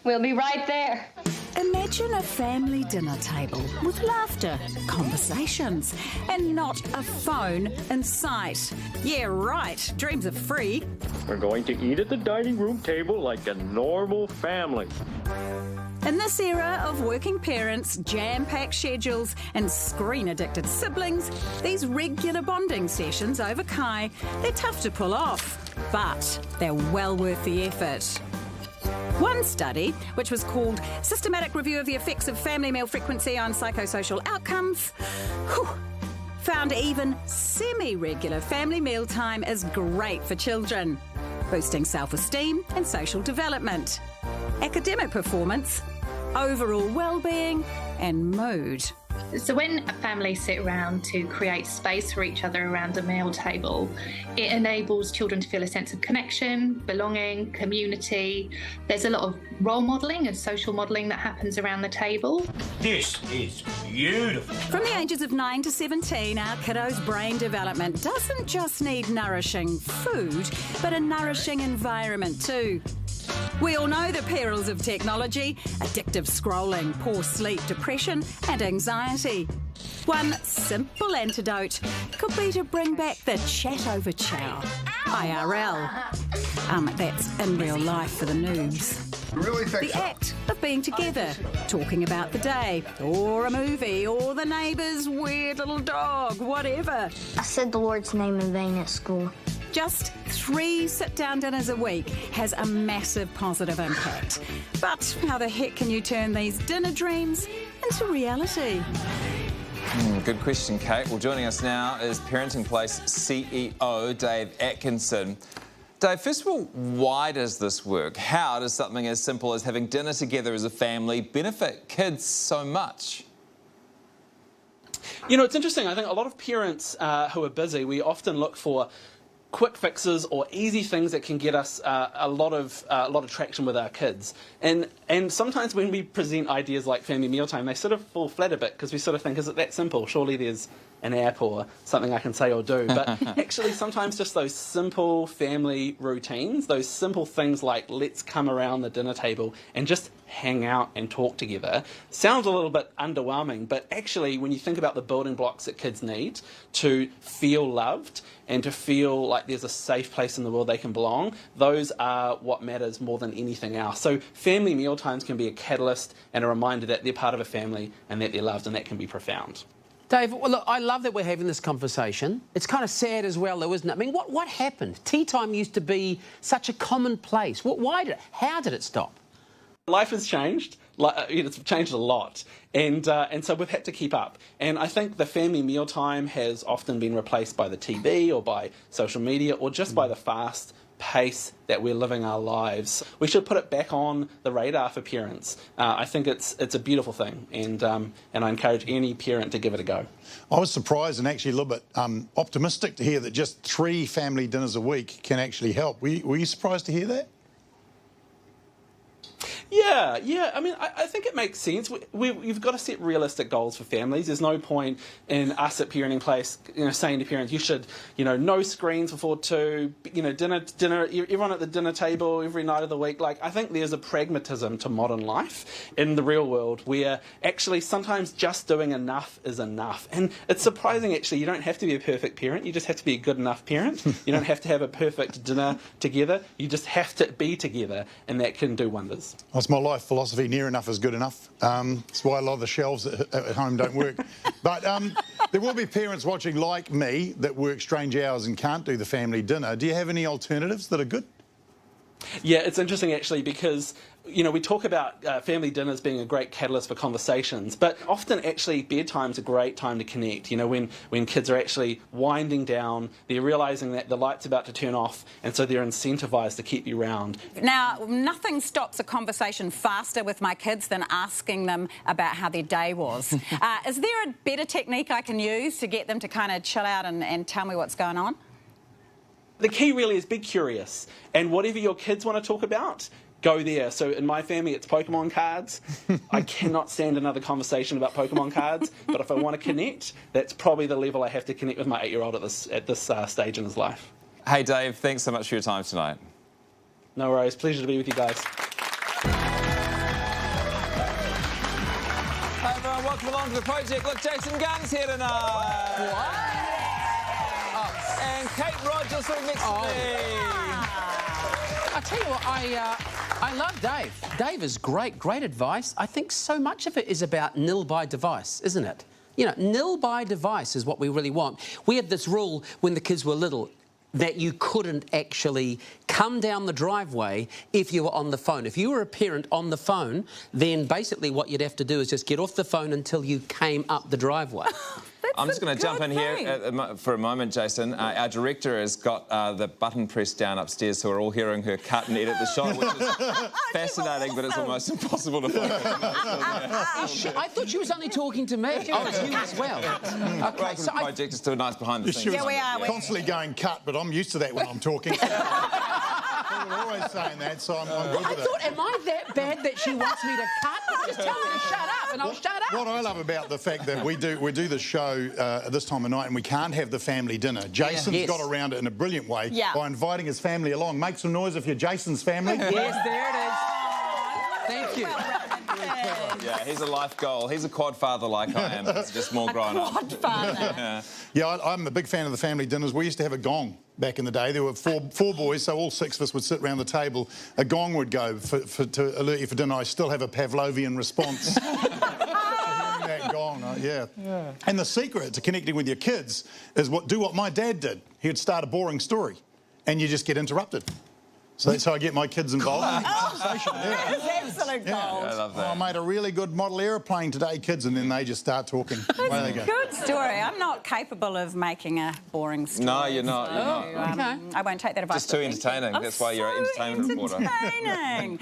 We'll be right there. Imagine a family dinner table with laughter, conversations, and not a phone in sight. Yeah, right. Dreams are free. We're going to eat at the dining room table like a normal family. In this era of working parents, jam-packed schedules and screen-addicted siblings, these regular bonding sessions over Kai, they're tough to pull off, but they're well worth the effort. One study, which was called Systematic Review of the Effects of Family Meal Frequency on Psychosocial Outcomes, found even semi-regular family mealtime is great for children, boosting self-esteem and social development, academic performance, overall well-being and mood. So when a family sit around to create space for each other around a meal table, it enables children to feel a sense of connection, belonging, community. There's a lot of role modelling and social modelling that happens around the table. This is beautiful. From the ages of 9 to 17, our kiddos' brain development doesn't just need nourishing food, but a nourishing environment too. We all know the perils of technology: addictive scrolling, poor sleep, depression and anxiety. One simple antidote could be to bring back the chat over chow, IRL. That's in real life for the noobs. Really think the so? act of being together, talking about the day, or a movie, or the neighbour's weird little dog, whatever. I said the Lord's name in vain at school. Just 3 sit-down dinners a week has a massive positive impact. But how the heck can you turn these dinner dreams into reality? Good question, Kate. Well, joining us now is Parenting Place CEO Dave Atkinson. Dave, first of all, why does this work? How does something as simple as having dinner together as a family benefit kids so much? You know, it's interesting. I think a lot of parents who are busy, we often look for quick fixes or easy things that can get us a lot of traction with our kids. And sometimes when we present ideas like family mealtime, they sort of fall flat a bit because we sort of think, is it that simple? Surely there's an app or something I can say or do. But actually sometimes just those simple family routines, those simple things like let's come around the dinner table and just hang out and talk together, sounds a little bit underwhelming, but actually when you think about the building blocks that kids need to feel loved and to feel like there's a safe place in the world they can belong, those are what matters more than anything else. So family mealtimes can be a catalyst and a reminder that they're part of a family and that they're loved, and that can be profound. Dave, well, look, I love that we're having this conversation. It's kind of sad as well, though, isn't it? I mean, what happened? Tea time used to be such a common place. How did it stop? Life has changed. It's changed a lot, and so we've had to keep up. And I think the family mealtime has often been replaced by the TV or by social media or just by the fast pace that we're living our lives. We should put it back on the radar for parents. I think it's a beautiful thing, and I encourage any parent to give it a go. I was surprised and actually a little bit optimistic to hear that just 3 family dinners a week can actually help. Were you surprised to hear that? Yeah. I mean, I think it makes sense. You've got to set realistic goals for families. There's no point in us at Parenting Place, saying to parents, you should, no screens before 2, dinner, everyone at the dinner table every night of the week. Like, I think there's a pragmatism to modern life in the real world where actually sometimes just doing enough is enough. And it's surprising, actually, you don't have to be a perfect parent. You just have to be a good enough parent. You don't have to have a perfect dinner together. You just have to be together, and that can do wonders. That's my life philosophy. Near enough is good enough. That's why a lot of the shelves at home don't work. But there will be parents watching like me that work strange hours and can't do the family dinner. Do you have any alternatives that are good? Yeah, it's interesting actually because we talk about family dinners being a great catalyst for conversations, but often actually bedtime's a great time to connect. When kids are actually winding down, they're realising that the light's about to turn off, and so they're incentivised to keep you round. Now, nothing stops a conversation faster with my kids than asking them about how their day was. Is there a better technique I can use to get them to kind of chill out and tell me what's going on? The key really is be curious, and whatever your kids want to talk about, go there. So in my family, it's Pokemon cards. I cannot stand another conversation about Pokemon cards, but if I want to connect, that's probably the level I have to connect with my 8-year-old at this stage in his life. Hey, Dave, thanks so much for your time tonight. No worries. Pleasure to be with you guys. welcome along to the project. Look, Jason Gunn's here tonight. What? And Kate Rogers sitting next to me. I tell you what, I love Dave. Dave is great advice. I think so much of it is about nil by device, isn't it? You know, nil by device is what we really want. We had this rule when the kids were little that you couldn't actually come down the driveway if you were on the phone. If you were a parent on the phone, then basically what you'd have to do is just get off the phone until you came up the driveway. I'm just going to jump in here for a moment, Jason. Our director has got the button pressed down upstairs, so we're all hearing her cut and edit the shot, which is fascinating, but it's almost impossible to focus. I thought she was only talking to me. Oh, it's you as well. Okay, so the project is still nice behind the scenes. Yeah, we are. Constantly going cut, but I'm used to that when I'm talking. We're always saying that, so I'm good with it. I thought, am I that bad that she wants me to cut? Just tell me to shut up, and I'll shut up. What I love about the fact that we do the show at this time of night and we can't have the family dinner. Jason's got around it in a brilliant way by inviting his family along. Make some noise if you're Jason's family. Yes, there it is. Thank you. Yeah, he's a life goal. He's a quad father like I am. He's just more grown up. Quad father. Yeah, I'm a big fan of the family dinners. We used to have a gong back in the day. There were four boys, so all six of us would sit around the table. A gong would go to alert you for dinner. I still have a Pavlovian response. That gong, yeah. And the secret to connecting with your kids is do what my dad did. He would start a boring story, and you just get interrupted. So that's how I get my kids involved in the conversation. That is absolute gold. I love that. I made a really good model aeroplane today, kids, and then they just start talking. Away they go. Good story. I'm not capable of making a boring story. No, you're not. So, I won't take that advice. Just too entertaining. That's why you're an entertainment reporter. Entertaining.